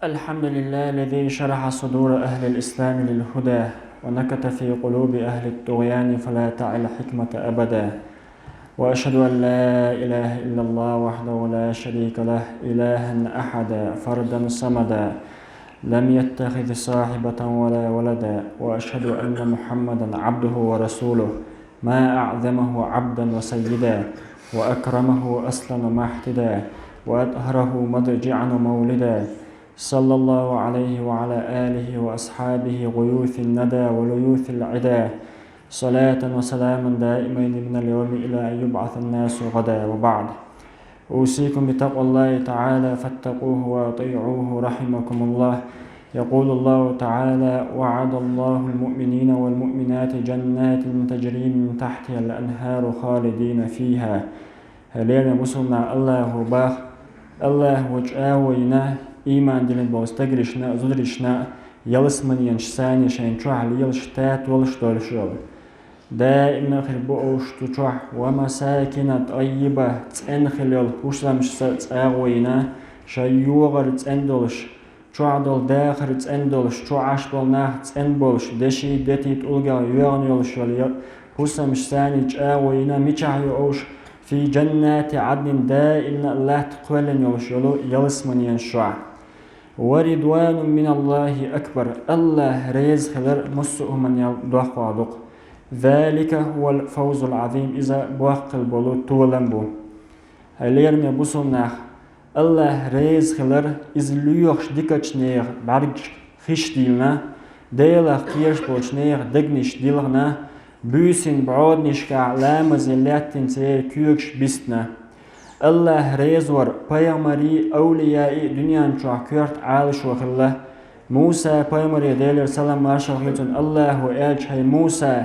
الحمد لله الذي شرح صدور أهل الإسلام للهدى ونكت في قلوب أهل الطغيان فلا تعل حكمة أبدا. وأشهد أن لا إله إلا الله وحده لا شريك له إلها أحدا فردا صمدا لم يتخذ صاحبة ولا ولدا. وأشهد أن محمدا عبده ورسوله ما أعظمه عبدا وسيدا وأكرمه أصلا وما احتدا وأطهره مضجعا ومولدا. صلى الله عليه وعلى آله وأصحابه غيوث الندى وليوث العدا صلاة وسلاما دائمين من اليوم إلى أن يبعث الناس غدا. وبعد، أوصيكم بتقوى الله تعالى فاتقوه وأطيعوه رحمكم الله. يقول الله تعالى: وعد الله المؤمنين والمؤمنات جنات تجري من تحتها الأنهار خالدين فيها. هلين مسلمنا الله باخ الله وجاوينا إيمان دين بوستجرشنا زدرشنا يلسمن ينشساني شين تروح ليلشتات ولشتولشول دائما خربوش تروح ومساكن طيبة تنخل الحسامش تساوينا شيوغر تندلش تعدل داخل تندلش تعش بالناه تنبلش دشي دتي تلقى يغنيلش حسامش ثاني تساوينا ميتشايوش في جنات عدن دائما الله تقبلن يلشولو يلسمن ينشع ورضوان من الله أكبر الله ريز خلر مسؤه من يدوخ ذلك هو الفوز العظيم إذا بوخ البلو تولنبو هلير مبسوناخ الله ريز خلر إز ليوخش ديكتش نير برج خش ديلنا ديلا قيرش بولش نير دقنش ديلغنا بوسين بعودنش كعلامة زلاتين سير كيوكش بستنا الله ريزور پیامبری اولیای دنیا چه کرد عالش و خلا موسى پیامبری دیلر سلام مارشال خیتون الله و ایج هی موسى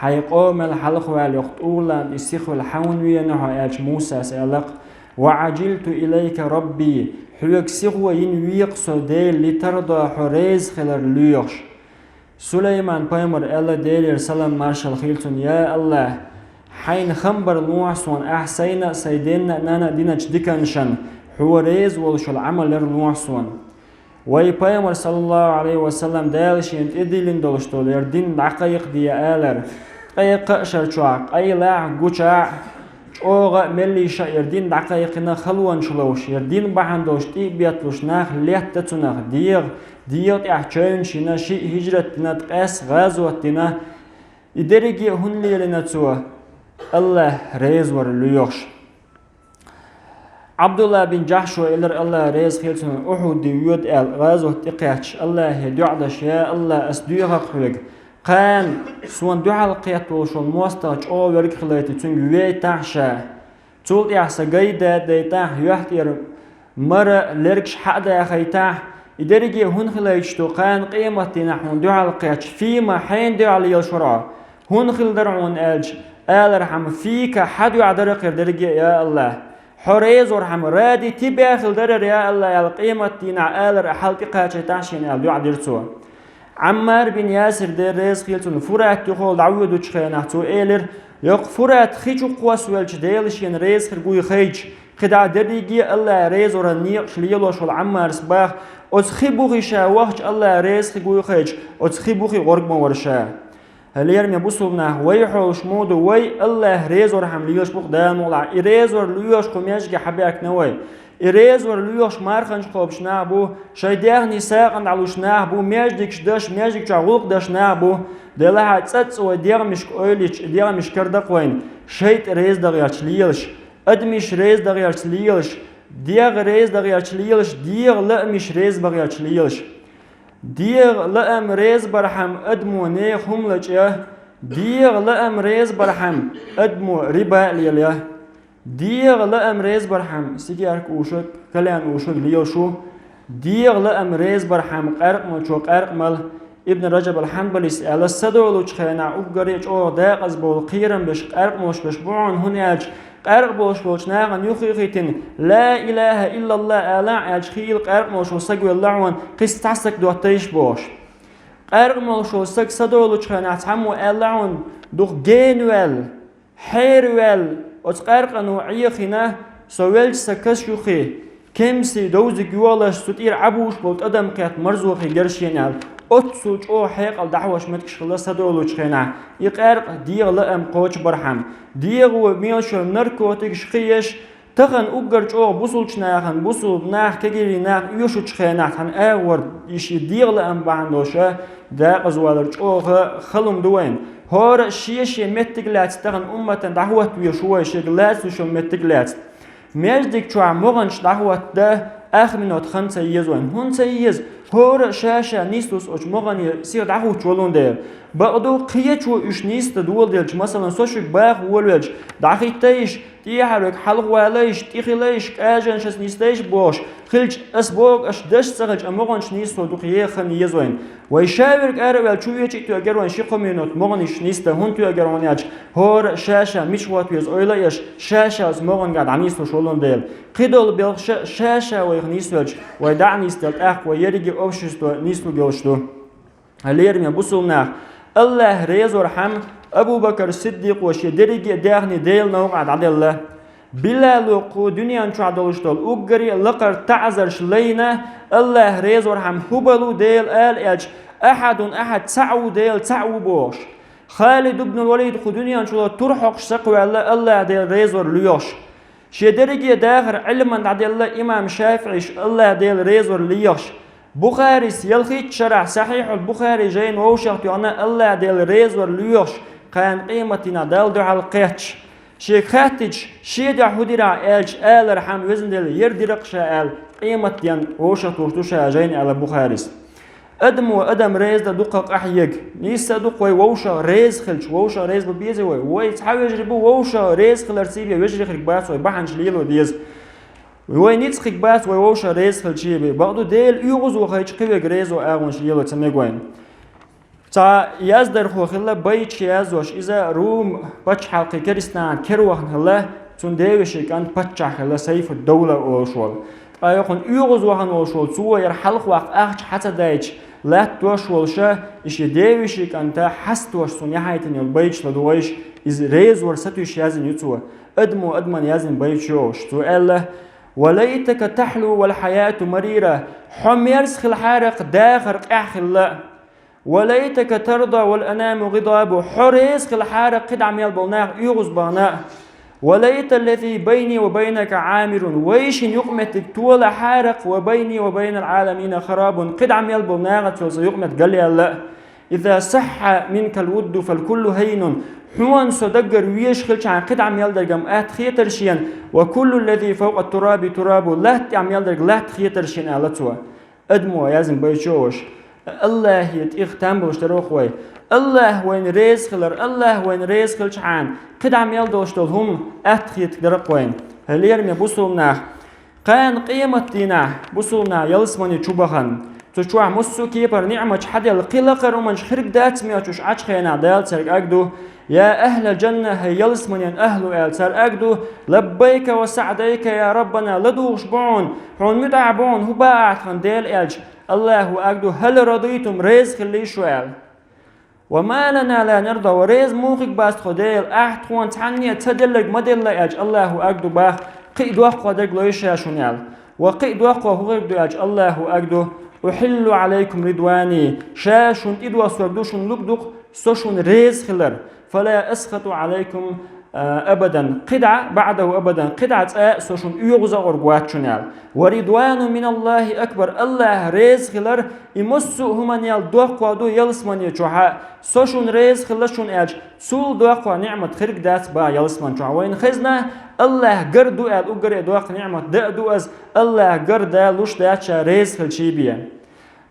هی قوم الحلق و الوقت اولا استخو الحون وینه ایج موسى سألق وعجلت إليك ربي حلق سخو ين ويق سوديل لترضى حريز خلر ليوش سليمان پیامبر الله دیلر سلام مارشال خیتون يا الله حين خمبر لوحسون أحسينا سيدنا نانا ديناش ديكانشان حوريز والشو العمل لوحسون وي پیامبر صلى الله عليه وسلم دالش ينت إدلين دولشتول يردين دقائق دي آلر أي قشر شعق أي لاع قشع أوغا مليشا يردين دقائقنا خلوان شلوش يردين بحندوش تيبياتلوش ناخ ليحتتناخ ديغ احجاين شنا شي هجرت دينا تقاس غازوة دينا إدريجي هن ليلنا تسوه الله ريز ور ليوش عبد الله بن جحش وإلر الله ريز خيلتون أحد يود غازو تقياتش الله يدعدش يا الله أسدوها خلق قان سوان دعا القيات وشون موستاج أو ورق خليتي تون يوي تحشا تول يحسا قيدة ديتاح يحتير مرة لرقش حدا يخيتاح إدريجي هن خليتشتو قان قيمتي نحن دعا القياتش فيما حين دعا ليلشرع هن خل درعون ألج رحم فيك حد يعدرق يردرق يا الله حريز ورحم رادي تباخل درر يا الله يا القيمة تينا رحلت قاتش تاشين يا يعدرتو عمار بن ياسر در ريز خيلتون فرات يخول دعوه تشخينا تو إيلر يق فرات خيجو قواس والش ديلشين ريز خرقوي خيج خدع دريقي الله ريز ورنيق شليلوش والعمار سباخ أتخيبوغي شا وحج الله ريز خرقوي خيج أتخيبوغي غرق مورشا هلير مبوسوبنا ويحول شمود وي الله ريزور هم ليوش بوق دان ولا إريزور ليوش قميش حبيك نوي إريزور ليوش مارخنش خوبش نابو شايدير نساقن علوش نابو ميجدك شدش ميجدك شغلق دش نابو دلها تساتس ودير مش قويلش دير مش كردق وين شيت ريز دغيرش ليلش أدمش ريز دغيرش ليلش دير ريز دغيرش ليلش دير لا مش ريز بغيرش ليلش ديغ لأم ريز برحم أدمو نيخ هم لجيه ديغ لأم ريز برحم أدمو ربا ليليه ديغ لأم ريز برحم سيجارك وشك كلان وشك ليوشو ديغ لأم ريز برحم قرق ملشو قرق مل ابن رجب الحنبلي سأل السدولو چخينا أقريج أو داقز بول قيرم بش قرق ملش بش بعون هنياج قرق بولش ناغن يخيخيتن لا إله إلا الله ألاع أجخيل قرق مولش وسقوي اللعوان قيس تعسك دوتيش بوش قرق مولش وسق سدولو چخينا تعمو ألاعون دوغ جينوال حيروال وتقرق نوعيخنا سوالج سكس يخي كمسي دوزك يوالش ستير عبوش بولت أدم قيات مرزوخي قرشينال أتسوج أو حيق الدعوش متكش خلاص هدولوش خينا يقارق ديغ لأم قوش برحم ديغ وميلشو نركوتك شخيش تخن أقرج أو بوصلش ناخن بوصل ناخ كجري ناخ يوشوش خيناخ هن أور يشي ديغ لأم بعندوشة داق زوالرج أو خلم دوين هور شيش متقلات تخن أمة دعوة ويشوي شغلات وشو متقلات مجدك شو عمرنش دعوة ده أخمنات 5 يزوين هون سيز هور شاشة نيستوس أش مغني سير دعوة شولون ده بعدو قيت شو إيش نيست دول دلش مثلا سوشك باخ ولج دعخي تيش تيحرك حلق وليش تيخليش كأجن شس نيستيش بوش خلج أسبوع أش دش سرج أمغنش نيستو دقيه خن يزوين ويشاورك أروال شو يجي تو أجروان شيخ منوت مغنيش نيسته هون تو أجروانياج هور شاشة مش وات ويز أويلايش شاشة از مغن قاعد عنيستو شولون ديل قيدول بيل شاشة ويغنيستوج ويدع نيستل أخ ويرجع أوشستو نيستو جوشتو هليرمي بوصلنا الله ريز ورحم أبو بكر الصديق وشي درجة داغني ديل نوع عد الله بلا لقو دنيا نشو عدلشتول أقري لقر تعذر شلينا الله ريز ورحم هبلو ديل آل أحد تعو ديل تعو بوش خالد بن الوليد خو دنيا نشو ترحق سقوى الله ديل ريز ورليوش شي درجة داخر علما عد الله إمام شافعي الله ديل ريز ورليوش بخاري يلخيت شرح صحيح البخاري جاين ووشخت أنا الله ديل ريز ورليوش كان قيمتنا دال دو على القيتش شي خاتج شي دا هديرا إلش آل رحم وزن ديل يردرق شاء قيمة ديان ووشخت ورتوشا جاين على بخاريس أدم ريز دا دقق أحيق نيسا دقوي ووشا ريز خلش ووشا ريز ببيزي وي تحاول يجربو ووشا ريز خلر سيبيا ويجري خلق باس ويبحنش ليلو ديز وي نيتسخك باس ووشا ريز خلشيبي بعضو ديل يغز وخيش قوي ريزو آغونش ليلو تميقوين تا يازدر خو خلا بيتش يازوش إذا روم بچ حلقي كريستان كروخن خلا تون ديوشيك أن بچ خلا سيف الدولة أوشول أيقون يغز وخن أوشول سوى يرحلق واق أخش حتى دايش لا توشول شا إشي ديوشيك أنت حستوش سون يحيتن يلبيتش لدويش إز ريز ورستوش يازن يتوى أدمن يازن بيتش يوش تو ألا وليتك تحلو والحياة مريرة حميرس خل حارق داخر أحخل لا وليتك ترضى والأنام غضاب حريس خل حارق قد عميال بلناغ يغز بغناء وليت الذي بيني وبينك عامر ويش يقمتك طول حارق وبيني وبين العالمين خراب قد عميال بلناغ يقمت قال لا إذا صح منك الود فالكل هين حوان صدقر ويش خلش عن قد عميال درقم خيترشين وكل الذي فوق التراب تراب لا عميال درق لا خيترشين آلتوا أدمو يازم بيشوش الله يتختم بوشتروخ وي الله وين ريز خلر الله وين ريز خلش عن قد عميال دوشتول هم أتخيت درق وين هليرمي بوصلنا قان قيمة دينا بوصلنا يلسمني شبخن تشوع مسو كيبر نعمة حدا القلقر ومنش خرق دات مياتوش عج خينا دال سرق أقدو يا أهل الجنة هيلس من أهل آل سر أقدو لبيك وسعديك يا ربنا لدوش بعون حون مدعبون هو باعت خنديل إلج الله أقدو هل رضيتم ريز خلي شوال وما لنا لا نرضى وريز موخك باست خديل أحد خوان تعني تدلق مدل إلج الله أقدو باخ قيد وقوة درق لويشا شنال وقيد وقوة هو غير إلج الله أقدو أحل عليكم رضواني شاشون إدوا سوردوشون لبدوق سوشون ريز خلر فلا أسخط عليكم أبدا قدعة بعده أبدا قدعة سوشون يغزى أرقوات شنال ورضوان من الله أكبر الله ريز خلر يمسو همان يال دوقوا دو يلسمان يجوحا سوشون ريز خلشون أج سول دوقوا نعمة خرق دات با يلسمان جوحا وين خزنا الله قردو أل أقر دوق نعمة دأدو أز الله قرد لوش داتشا ريز خلشي بيا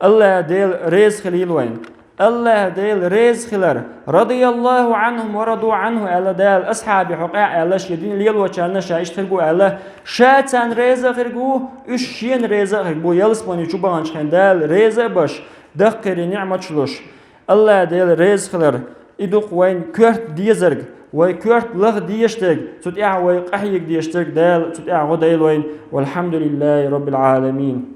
الله ديل ريز خليل وين الله ديل ريز خلر رضي الله عنهم ورضوا عنه ألا ديل أصحاب حقاء ألا شيدين ليل وشالنا شايش ترقو ألا شاتان ريزا خرقو إشين ريزا خرقو يلسباني شوبانش خين ديل ريزا باش دقري نعمة شلوش الله ديل ريز خلر إدوق وين كورت ديزرق وي كورت لغ ديشتك تتقع وي قحيك ديشتك ديل تتقع غديل وين والحمد لله رب العالمين.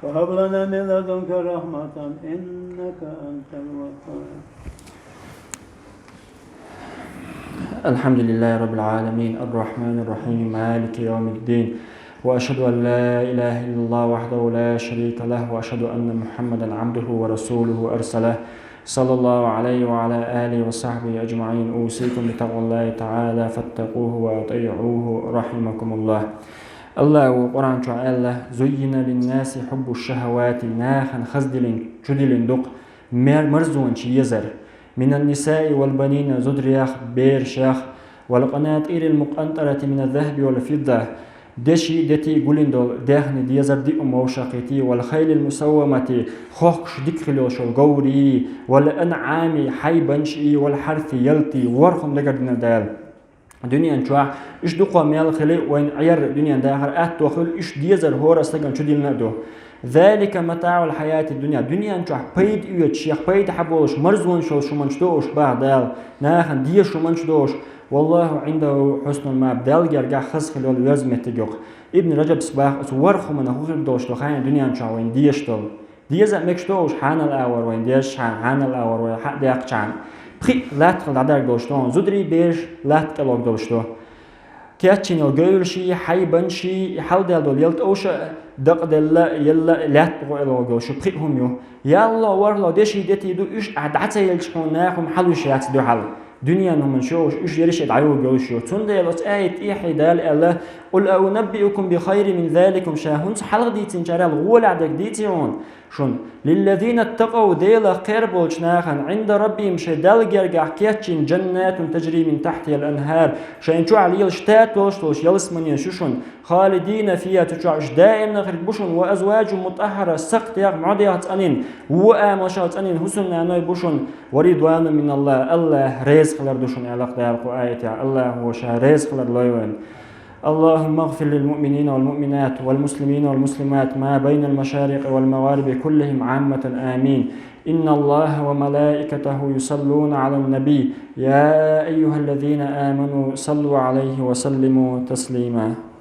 وهب لنا من لدنك رحمة إنك أنت الوهاب. الحمد لله رب العالمين الرحمن الرحيم مالك يوم الدين وأشهد أن لا إله إلا الله وحده لا شريك له وأشهد أن محمدا عبده ورسوله أرسله صلى الله عليه وعلى آله وصحبه أجمعين. أوصيكم بتقوى الله تعالى فاتقوه وأطيعوه رحمكم الله. الله قرآن تعالى زين للناس حب الشهوات ناخن خزدلين جدلين دق مرزون يزر من النساء والبنين زدرياخ بير شاخ والقناطير المقنطرة من الذهب والفضة دشي دتي قولندول داخن ديزر دي موشاقتي والخيل المسومة خوخش ديكخلوش الغوري والأنعام حيبنشي والحرث يلتي ورخم لقردنا دال دنيا نشوع إيش دقوا ميال خلي وين عير دنيا داخل أتوخل إيش ديزر هورا استجن شو ديلنا دو ذلك متاع الحياة الدنيا دنيا نشوع بيد يوت شيخ بيد حبولش مرزون شو منشدوش بعدال ناخن دي شو منشدوش والله عنده حسن الماب دال جرجع خس خلول لازم تجوق ابن رجب صباح ورخو من أخوه دوش لخاين الدنيا نشوع وين ديشتول ديزا مكشتوش حان الأور وين ديش حان الأور وين حق ديق شان بخي لا تخل عدار دوشتون زدري بيش لا تكلوك دوشتو كاتشين الجيرشي حيبنشي حال دال يلت أوش دق دل يلا لا تقول دوش بخي هم يو يلا ورلا دشي دتي دو إيش عدعت يلشون ناخم حلوش يات دو حل دنيا نمن شوش إيش يرش يدعو جوشو تندى لس آية إيحي دال الله قل أنبئكم بخير من ذلكم شاهون حلق ديتين شارل غول عدك ديتيون شون للذين اتقوا ديلا قربولش ناخن عند ربهم شدال جرجع كيتشين جنات تجري من تحتها الأنهار شين شو عليه الشتات وشتوش يلس من يشوشون خالدين فيها تشعش دائم نخرج بوشون وأزواج مطهرة سقط يغ معديات أنين وآمشات أنين حسن نانوي بوشون ورضوان من الله رزق لردوشون علاق دارق آية الله هو شا رزق لردوين. اللهم اغفر للمؤمنين والمؤمنات والمسلمين والمسلمات ما بين المشارق والمغارب كلهم عامة آمين. إن الله وملائكته يصلون على النبي يا أيها الذين آمنوا صلوا عليه وسلموا تسليما.